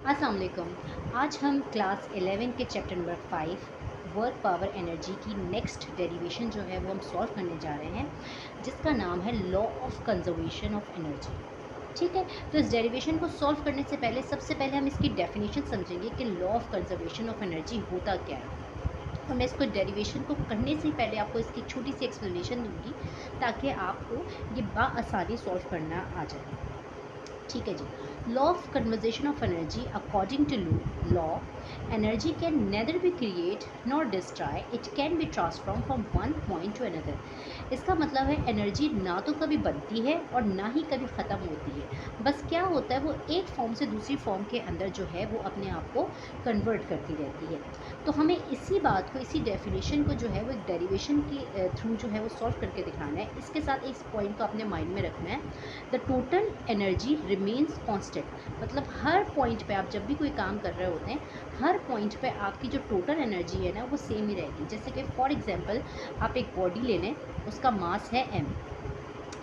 अस्सलाम वालेकुम। आज हम क्लास 11 के chapter number 5 work power energy की नेक्स्ट डेरिवेशन जो है वो हम सॉल्व करने जा रहे हैं, जिसका नाम है law of conservation of energy. ठीक है, तो इस डेरिवेशन को सॉल्व करने से पहले सबसे पहले हम इसकी डेफिनेशन समझेंगे कि law of conservation of energy होता क्या है। तो मैं इसको डेरिवेशन को करने से पहले आपको इसकी छोटी सी एक्सप्लेनेशन दूंगी ताकि आपको ये बाआसानी सॉल्व करना आ जाए। ठीक है जी। Law of conversation of energy according to law energy can neither be create nor destroy, it can be transform from one point to another. इसका मतलब है एनर्जी ना तो कभी बनती है और ना ही कभी ख़त्म होती है। बस क्या होता है, वो एक फॉर्म से दूसरी फॉर्म के अंदर जो है वो अपने आप को कन्वर्ट करती रहती है। तो हमें इसी बात को, इसी डेफिनेशन को जो है वो एक डेरिवेशन के थ्रू जो है वो सॉल्व करके दिखाना है। इसके साथ इस पॉइंट को अपने माइंड में रखना है, the total energy remains constant. मतलब हर पॉइंट पे आप जब भी कोई काम कर रहे होते हैं, हर पॉइंट पे आपकी जो टोटल एनर्जी है ना वो सेम ही रहेगी। जैसे कि फॉर एग्जांपल आप एक बॉडी ले लें, उसका मास है m।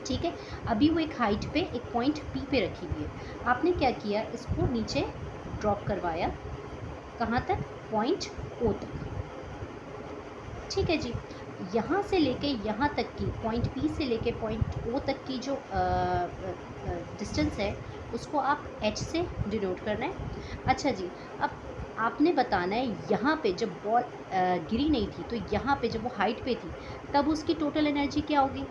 ठीक है, अभी वो एक हाइट पे एक पॉइंट p पे रखी हुई है। आपने क्या किया, इसको नीचे ड्रॉप करवाया, कहाँ तक, पॉइंट o तक। ठीक है जी। यहाँ से लेके यहाँ तक की, पॉइंट पी से लेके पॉइंट ओ तक की जो डिस्टेंस है उसको आप एच से डिनोट कर रहे हैं। अच्छा जी, अब आपने बताना है यहाँ पे जब बॉल गिरी नहीं थी, तो यहाँ पे जब वो हाइट पे थी तब उसकी टोटल एनर्जी क्या होगी।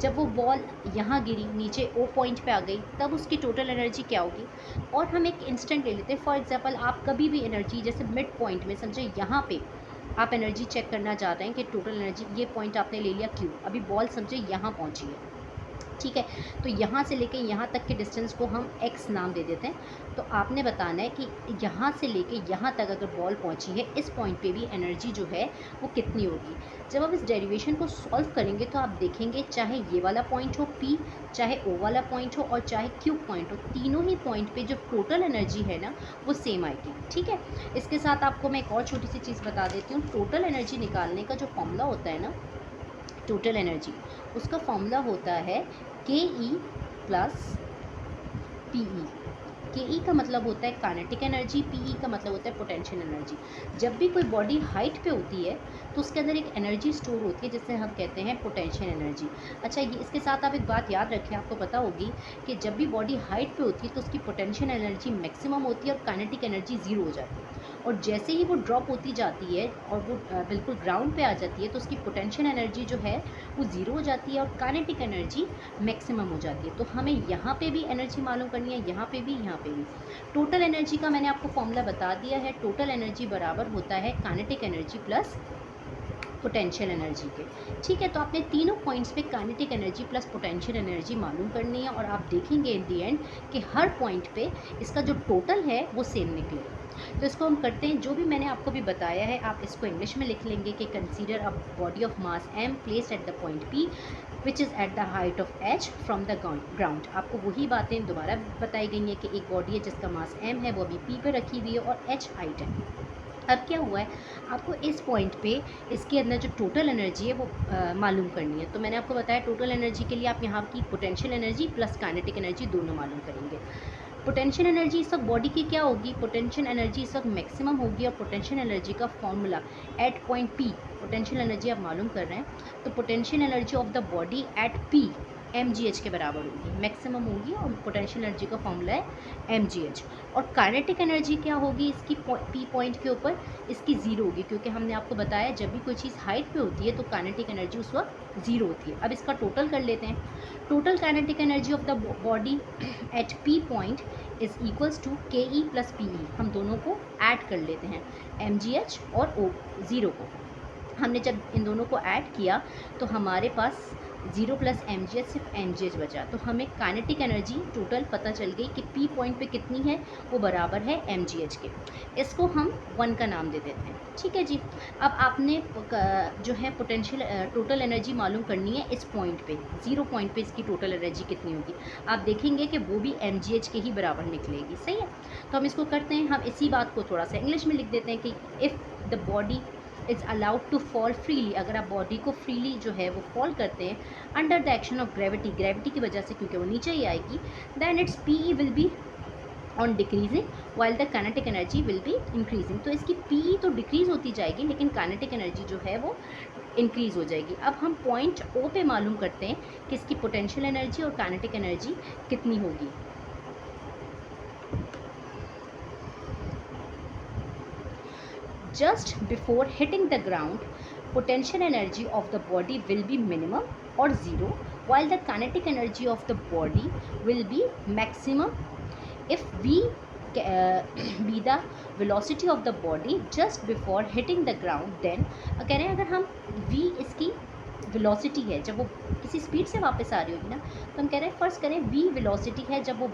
जब वो बॉल यहाँ गिरी, नीचे ओ पॉइंट पे आ गई, तब उसकी टोटल एनर्जी क्या होगी। और हम एक इंस्टेंट ले लेते हैं, फॉर एग्जांपल आप कभी भी एनर्जी जैसे मिड पॉइंट में, समझे यहाँ पे आप एनर्जी चेक करना चाहते हैं कि टोटल एनर्जी, ये पॉइंट आपने ले लिया क्यू, अभी बॉल समझे यहाँ पहुँची है। ठीक है, तो यहाँ से लेके यहाँ तक के डिस्टेंस को हम x नाम दे देते हैं। तो आपने बताना है कि यहाँ से लेके यहाँ तक अगर बॉल पहुँची है, इस पॉइंट पे भी एनर्जी जो है वो कितनी होगी। जब आप इस डेरिवेशन को सॉल्व करेंगे तो आप देखेंगे, चाहे ये वाला पॉइंट हो P, चाहे O वाला पॉइंट हो और चाहे Q पॉइंट हो, तीनों ही पॉइंट पे जो टोटल एनर्जी है ना वो सेम आएगी। ठीक है, इसके साथ आपको मैं एक और छोटी सी चीज़ बता देती हूँ। टोटल एनर्जी निकालने का जो फॉर्मूला होता है ना, टोटल एनर्जी, उसका फॉर्मूला होता है के ई प्लस पी ई। के ई का मतलब होता है काइनेटिक एनर्जी, पी ई का मतलब होता है पोटेंशियल एनर्जी। जब भी कोई बॉडी हाइट पे होती है तो उसके अंदर एक एनर्जी स्टोर होती है जिसे हम कहते हैं पोटेंशियल एनर्जी। अच्छा, ये इसके साथ आप एक बात याद रखें, आपको पता होगी कि जब भी बॉडी हाइट पे होती है तो उसकी पोटेंशियल एनर्जी मैक्सिमम होती है और काइनेटिक एनर्जी ज़ीरो हो जाती है। और जैसे ही वो ड्रॉप होती जाती है और वो बिल्कुल ग्राउंड पे आ जाती है तो उसकी पोटेंशियल एनर्जी जो है वो ज़ीरो हो जाती है और काइनेटिक एनर्जी मैक्सिमम हो जाती है। तो हमें यहाँ पे भी एनर्जी मालूम करनी है, यहाँ पे भी, यहाँ पे भी। टोटल एनर्जी का मैंने आपको फॉर्मूला बता दिया है। टोटल एनर्जी बराबर होता है kinetic energy plus potential energy के। ठीक है, तो आपने तीनों पॉइंट्स पे kinetic energy plus potential energy मालूम करनी है और आप देखेंगे इन दी एंड कि हर पॉइंट पे इसका जो टोटल है वो सेम निकलेगा। तो इसको हम करते हैं, जो भी मैंने आपको भी बताया है आप इसको इंग्लिश में लिख लेंगे कि consider a body of mass m placed at the point p which is at the height of h from the ground. आपको वही बातें दोबारा बताई गई हैं कि एक बॉडी है जिसका मास m है, वो अभी p पे रखी हुई है और h हाइट है। अब क्या हुआ है, आपको इस पॉइंट पे इसके अंदर जो टोटल एनर्जी है वो मालूम करनी है। तो मैंने आपको बताया टोटल एनर्जी के लिए आप यहाँ की potential energy plus kinetic energy दोनों मालूम करेंगे। पोटेंशियल एनर्जी इस वक्त बॉडी की क्या होगी, पोटेंशियल एनर्जी इस वक्त मैक्सिमम होगी और पोटेंशियल एनर्जी का formula at point P, potential energy आप मालूम कर रहे हैं, तो potential energy of the body at P mgh के बराबर होगी, मैक्सिमम होगी और पोटेंशियल एनर्जी का फॉर्मूला है mgh। और काइनेटिक एनर्जी क्या होगी इसकी, पी पॉइंट के ऊपर इसकी ज़ीरो होगी, क्योंकि हमने आपको बताया जब भी कोई चीज़ हाइट पे होती है तो काइनेटिक एनर्जी उस वक्त ज़ीरो होती है। अब इसका टोटल कर लेते हैं। Total kinetic energy of the body at P point is equals to K E plus P E. हम दोनों को ऐड कर लेते हैं, एम जी एच और ओ ज़ीरो को। हमने जब इन दोनों को ऐड किया तो हमारे पास zero plus M G H सिर्फ एम जी एच बचा। तो हमें काइनेटिक एनर्जी टोटल पता चल गई कि पी पॉइंट पे कितनी है, वो बराबर है एम जी एच के। इसको हम 1 का नाम दे देते हैं। ठीक है जी। अब आपने जो है पोटेंशियल टोटल एनर्जी मालूम करनी है इस पॉइंट पे, ज़ीरो पॉइंट पे इसकी टोटल एनर्जी कितनी होगी। आप देखेंगे कि वो भी एम जी एच के ही बराबर निकलेगी। सही है, तो हम इसको करते हैं, हम इसी बात को थोड़ा सा इंग्लिश में लिख देते हैं कि if the body is allowed to fall freely, अगर आप बॉडी को फ्रीली जो है वो फॉल करते हैं under the action of gravity, gravity की वजह से, क्योंकि वो नीचे ही आएगी, then it's P E will be on decreasing while the kinetic energy will be increasing. तो इसकी पी तो डिक्रीज होती जाएगी लेकिन काइनेटिक एनर्जी जो है वो इंक्रीज हो जाएगी। अब हम पॉइंट ओ पे मालूम करते हैं कि इसकी पोटेंशियल एनर्जी और काइनेटिक एनर्जी कितनी होगी। Just before hitting the ground potential energy of the body will be minimum or zero while the kinetic energy of the body will be maximum if v be the velocity of the body just before hitting the ground then कह रहे हैं अगर हम v इसकी velocity है जब वो किसी स्पीड से वापस आ रही होगी ना, तो हम कह रहे हैं फर्स्ट करें v वेलोसिटी है जब वो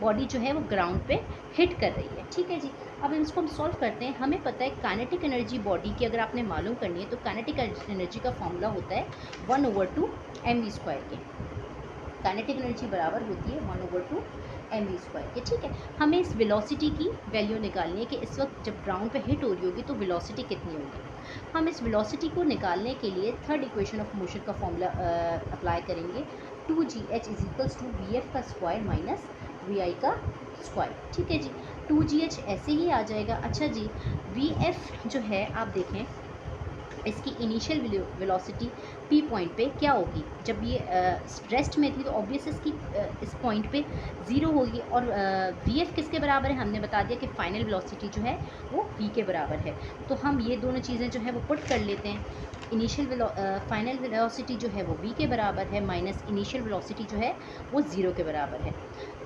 बॉडी जो है वो ग्राउंड पे हिट कर रही है। ठीक है जी, अब इसको हम सॉल्व करते हैं। हमें पता है काइनेटिक एनर्जी बॉडी की अगर आपने मालूम करनी है तो काइनेटिक एनर्जी का फॉर्मूला होता है 1/2 mv² के। काइनेटिक एनर्जी बराबर होती है 1/2 mv² के। ठीक है, हमें इस वेलोसिटी की वैल्यू निकालनी है कि इस वक्त जब ग्राउंड पे हिट हो रही होगी तो वेलोसिटी कितनी होगी। हम इस वेलोसिटी को निकालने के लिए थर्ड इक्वेशन ऑफ मोशन का फॉर्मूला अप्लाई करेंगे, 2gh is equals to vf का स्क्वायर माइनस vi का स्क्वायर। ठीक है जी, 2gh ऐसे ही आ जाएगा। अच्छा जी, vf जो है आप देखें इसकी इनिशियल वेलोसिटी पी पॉइंट पे क्या होगी, जब ये रेस्ट में थी तो ऑब्वियस इसकी इस पॉइंट पे ज़ीरो होगी और वी एफ किसके बराबर है, हमने बता दिया कि फाइनल वेलोसिटी जो है वो वी के बराबर है। तो हम ये दोनों चीज़ें जो है वो पुट कर लेते हैं। इनिशियल फाइनल वेलोसिटी जो है वो वी के बराबर है माइनस इनिशियल वेलोसिटी जो है वो ज़ीरो के बराबर है,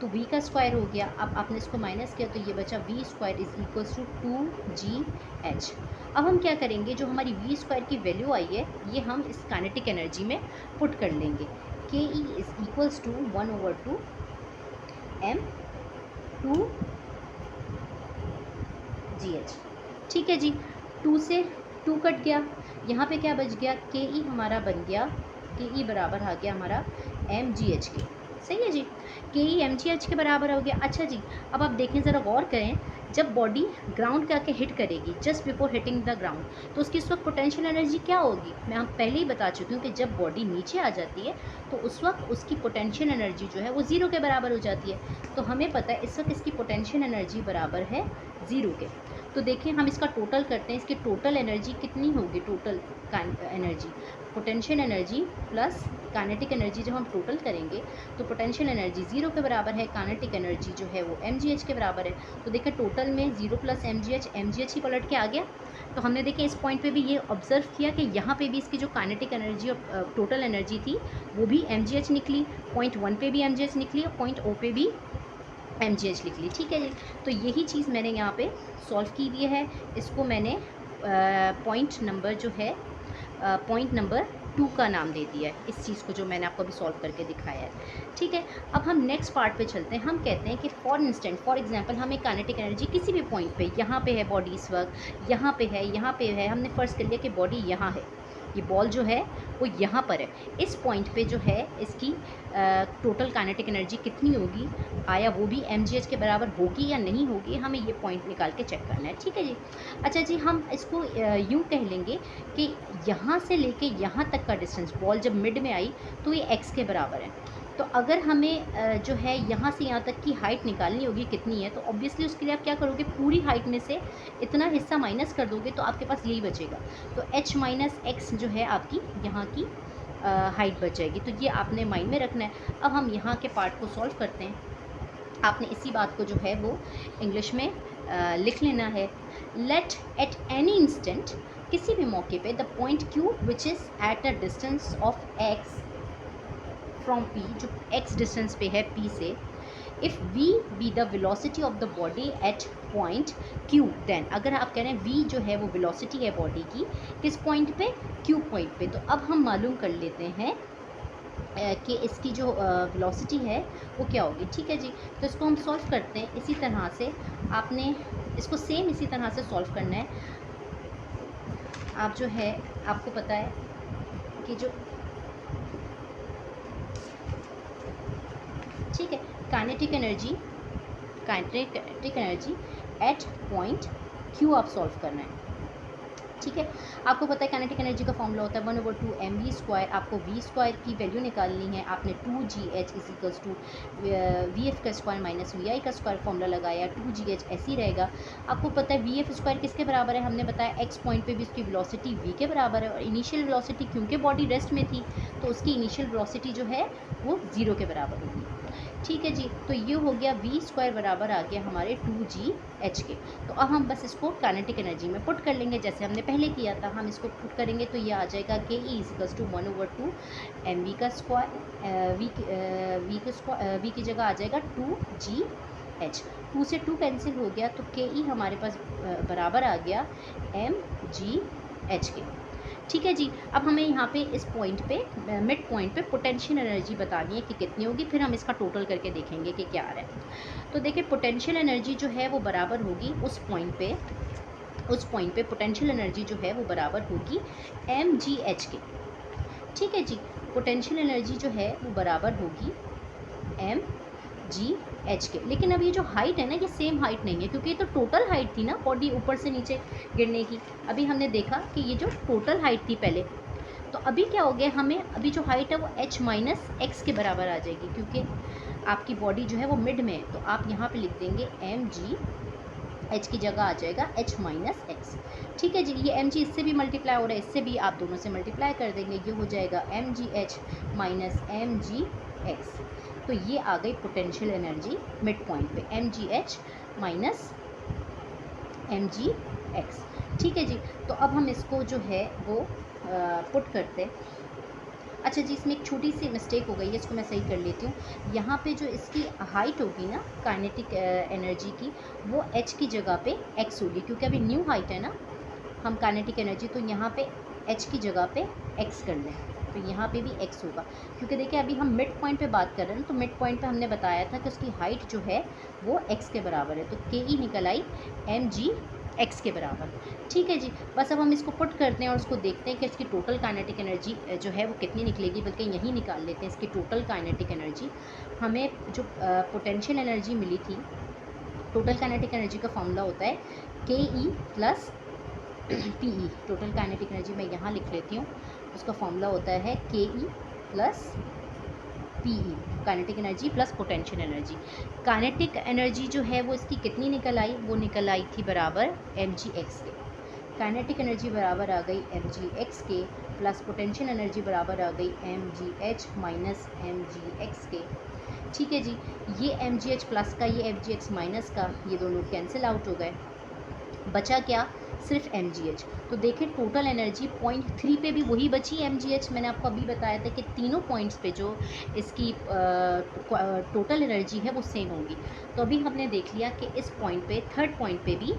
तो v का स्क्वायर हो गया। अब आपने इसको माइनस किया तो ये बचा v² is equals to 2gh। अब हम क्या करेंगे, जो हमारी v² की वैल्यू आई है ये हम इस काइनेटिक एनर्जी में पुट कर लेंगे। के E is equals to 1/2 m/2gh। ठीक है जी, 2 से 2 कट गया, यहाँ पे क्या बच गया, के ई हमारा बन गया, के ई बराबर आ गया हमारा mgh के। सही है जी, के ई mgh के बराबर हो गया। अच्छा जी, अब आप देखें ज़रा गौर करें, जब बॉडी ग्राउंड का के हिट करेगी just before hitting the ground तो उसकी उस वक्त पोटेंशियल एनर्जी क्या होगी, मैं हम पहले ही बता चुकी हूँ कि जब बॉडी नीचे आ जाती है तो उस वक्त उसकी पोटेंशियल एनर्जी जो है वो ज़ीरो के बराबर हो जाती है। तो हमें पता है इस वक्त इसकी पोटेंशियल एनर्जी बराबर है ज़ीरो के। तो देखिए हम इसका टोटल करते हैं, इसकी टोटल एनर्जी कितनी होगी, total energy potential energy plus kinetic energy जब हम टोटल करेंगे तो पोटेंशियल एनर्जी ज़ीरो के बराबर है, काइनेटिक एनर्जी जो है वो mgh के बराबर है। तो देखिए टोटल में 0 प्लस mgh ही पलट के आ गया। तो हमने देखिए इस पॉइंट पे भी ये ऑब्जर्व किया कि यहाँ पे भी इसकी जो काइनेटिक एनर्जी और टोटल एनर्जी थी वो भी mgh निकली, पॉइंट 1 पे भी mgh निकली और पॉइंट ओ पे भी mgh निकली। ठीक है जी, तो यही चीज़ मैंने यहाँ पे सॉल्व की दी है। इसको मैंने पॉइंट नंबर 2 का नाम दे दिया है, इस चीज़ को जो मैंने आपको अभी सॉल्व करके दिखाया है। ठीक है, अब हम नेक्स्ट पार्ट पे चलते हैं। हम कहते हैं कि फॉर एग्जांपल हमें काइनेटिक एनर्जी किसी भी पॉइंट पे, यहाँ पे है बॉडी इस वक्त, यहाँ पे है, हमने फ़र्ज़ कर लिया कि बॉडी यहाँ है, ये बॉल जो है वो यहाँ पर है। इस पॉइंट पे जो है इसकी टोटल काइनेटिक एनर्जी कितनी होगी, आया वो भी mgh के बराबर होगी या नहीं होगी, हमें ये पॉइंट निकाल के चेक करना है। ठीक है जी, अच्छा जी, हम इसको यूँ कह लेंगे कि यहाँ से लेके यहाँ तक का डिस्टेंस, बॉल जब मिड में आई तो ये x के बराबर है। तो अगर हमें जो है यहाँ से यहाँ तक की हाइट निकालनी होगी कितनी है, तो ऑब्वियसली उसके लिए आप क्या करोगे, पूरी हाइट में से इतना हिस्सा माइनस कर दोगे तो आपके पास यही बचेगा। तो h माइनस एक्स जो है आपकी यहाँ की हाइट बच जाएगी। तो ये आपने माइंड में रखना है। अब हम यहाँ के पार्ट को सॉल्व करते हैं। आपने इसी बात को जो है वो इंग्लिश में लिख लेना है। लेट एट एनी इंस्टेंट, किसी भी मौके पे, the point Q which is at a distance of x from P, जो x डिस्टेंस पे है P से, if v be the velocity of the body at point Q, then अगर आप कह रहे हैं v जो है वो वेलोसिटी है बॉडी की किस पॉइंट पे, Q पॉइंट पे, तो अब हम मालूम कर लेते हैं कि इसकी जो वेलोसिटी है वो क्या होगी। ठीक है जी, तो इसको हम सॉल्व करते हैं इसी तरह से। आपने इसको सेम इसी तरह से सॉल्व करना है। आप जो है आपको पता है कि जो, ठीक है, kinetic energy at point Q आप सॉल्व करना है। ठीक है। आपको पता है काइनेटिक एनर्जी का फॉर्मूला होता है 1/2 mv²। आपको v स्क्वायर की वैल्यू निकालनी है। आपने 2gh is equals to V F का स्क्वायर माइनस वी आई का स्क्वायर फॉर्मूला लगाया, 2gh ऐसे ही रहेगा। आपको पता है वी एफ स्क्वायर किसके बराबर है, हमने बताया एक्स पॉइंट पे भी उसकी वेलोसिटी v के बराबर है, और इनिशियल वेलोसिटी क्योंकि बॉडी रेस्ट में थी तो उसकी इनिशियल वेलोसिटी जो है वो 0 के बराबर होगी। ठीक है जी, तो ये हो गया वी स्क्वायर बराबर आ गया हमारे 2gh के। तो अब हम बस इसको काइनेटिक एनर्जी में पुट कर लेंगे जैसे हमने पहले किया था। हम इसको पुट करेंगे तो ये आ जाएगा के ई इजिकल्स टू 1/2 एम वी का स्क्वायर, वी की जगह आ जाएगा 2gh। 2 से 2 कैंसिल हो गया तो के ई हमारे पास बराबर आ गया mgh के। ठीक है जी, अब हमें यहाँ पे इस पॉइंट पे मिड पॉइंट पे पोटेंशियल एनर्जी बतानी है कि कितनी होगी, फिर हम इसका टोटल करके देखेंगे कि क्या आ रहा है। तो देखिए पोटेंशियल एनर्जी जो है वो बराबर होगी उस पॉइंट पे पोटेंशियल एनर्जी जो है वो बराबर होगी mgh के। ठीक है जी, पोटेंशियल एनर्जी जो है वो बराबर होगी mgh के। लेकिन अब ये जो हाइट है ना ये सेम हाइट नहीं है, क्योंकि ये तो टोटल हाइट थी ना बॉडी ऊपर से नीचे गिरने की। अभी हमने देखा कि ये जो टोटल हाइट थी पहले, तो अभी क्या हो गया, हमें अभी जो हाइट है वो h माइनस एक्स के बराबर आ जाएगी, क्योंकि आपकी बॉडी जो है वो मिड में है। तो आप यहाँ पे लिख देंगे mgh की जगह आ जाएगा h माइनस एक्स। ठीक है जी, ये mg इससे भी मल्टीप्लाई हो रहा है, इससे भी आप दोनों से मल्टीप्लाई कर देंगे, ये हो जाएगा mgh माइनस mgx। तो ये आ गई पोटेंशियल एनर्जी मिड पॉइंट पे, mgh माइनस mgx। ठीक है जी, तो अब हम इसको जो है वो पुट करते हैं। अच्छा जी, इसमें एक छोटी सी मिस्टेक हो गई है, इसको मैं सही कर लेती हूँ। यहाँ पे जो इसकी हाइट होगी ना काइनेटिक एनर्जी की, वो h की जगह पे x होगी, क्योंकि अभी न्यू हाइट है ना हम काइनेटिक एनर्जी, तो यहाँ पे h की जगह पे x कर लें, तो यहाँ पे भी x होगा। क्योंकि देखिए अभी हम मिड पॉइंट पे बात कर रहे हैं ना, तो मिड पॉइंट पे हमने बताया था कि उसकी हाइट जो है वो x के बराबर है, तो के ई निकल आई mgx के बराबर। ठीक है जी, बस अब हम इसको पुट करते हैं और उसको देखते हैं कि इसकी टोटल काइनेटिक एनर्जी जो है वो कितनी निकलेगी, बल्कि यहीं निकाल लेते हैं इसकी टोटल काइनेटिक एनर्जी। हमें जो पोटेंशियल एनर्जी मिली थी, टोटल काइनेटिक एनर्जी का फॉर्मूला होता है के E plus P E. Total kinetic energy मैं यहाँ लिख लेती हूँ, उसका फॉर्मूला होता है के E plus P E, kinetic energy plus potential energy. Kinetic energy जो है वो इसकी कितनी निकल आई, वो निकल आई थी बराबर mgx के। काइनेटिक एनर्जी बराबर आ गई mgx के प्लस पोटेंशियल एनर्जी बराबर आ गई mgh माइनस mgx के। ठीक है जी, ये mgh प्लस का ये mgx माइनस का ये दोनों कैंसिल आउट हो गए, बचा क्या, सिर्फ mgh। तो देखिए टोटल एनर्जी पॉइंट 3 पे भी वही बची mgh। मैंने आपको अभी बताया था कि तीनों पॉइंट्स पे जो इसकी टोटल एनर्जी है वो सेम होगी। तो अभी हमने देख लिया कि इस पॉइंट पे, थर्ड पॉइंट पे भी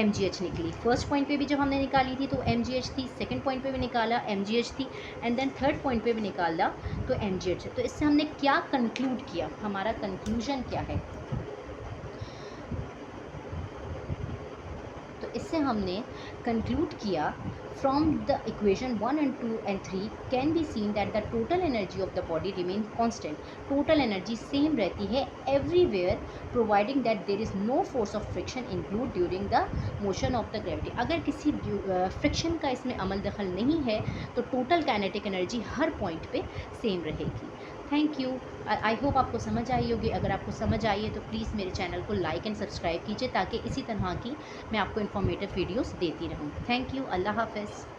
mgh निकली। फर्स्ट पॉइंट पे भी जब हमने निकाली थी तो mgh थी, सेकंड पॉइंट पे भी निकाला mgh थी, एंड देन थर्ड पॉइंट पे भी निकाला तो mgh है। तो इससे हमने क्या कंक्लूड किया, हमारा कंक्लूजन क्या है, तो इससे हमने कंक्लूड किया from the equation 1 and 2 and 3 can be seen that the total energy of the body remain constant. Total energy same रहती है everywhere providing that there is no force of friction include during the motion of the gravity. अगर किसी friction का इसमें अमल दखल नहीं है तो टोटल काइनेटिक एनर्जी हर पॉइंट पे सेम रहेगी। थैंक यू, आई होप आपको समझ आई होगी। अगर आपको समझ आई है तो प्लीज़ मेरे चैनल को लाइक एंड सब्सक्राइब कीजिए, ताकि इसी तरह की मैं आपको इन्फॉर्मेटिव वीडियोस देती रहूँ। थैंक यू, अल्लाह हाफ़िज़।